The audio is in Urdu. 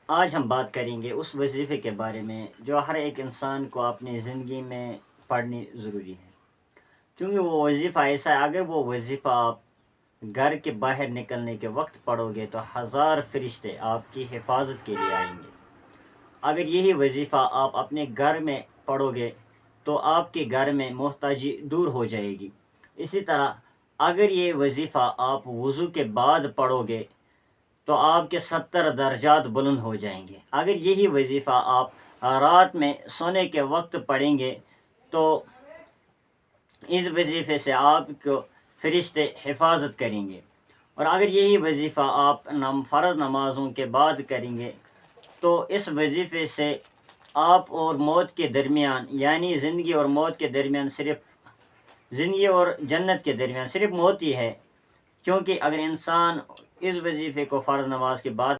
آج ہم بات کریں گے اس وظیفے کے بارے میں جو ہر ایک انسان کو اپنی زندگی میں پڑھنی ضروری ہے، کیونکہ وہ وظیفہ ایسا ہے، اگر وہ وظیفہ آپ گھر کے باہر نکلنے کے وقت پڑھو گے تو ہزار فرشتے آپ کی حفاظت کے لیے آئیں گے۔ اگر یہی وظیفہ آپ اپنے گھر میں پڑھو گے تو آپ کے گھر میں محتاجی دور ہو جائے گی۔ اسی طرح اگر یہ وظیفہ آپ وضو کے بعد پڑھو گے تو آپ کے 70 درجات بلند ہو جائیں گے۔ اگر یہی وظیفہ آپ رات میں سونے کے وقت پڑھیں گے تو اس وظیفے سے آپ کو فرشتے حفاظت کریں گے۔ اور اگر یہی وظیفہ آپ فرض نمازوں کے بعد کریں گے تو اس وظیفے سے آپ اور موت کے درمیان، یعنی زندگی اور موت کے درمیان، زندگی اور جنت کے درمیان صرف موت ہی ہے، کیونکہ اگر انسان اس وظیفے کو فرض نماز کے بعد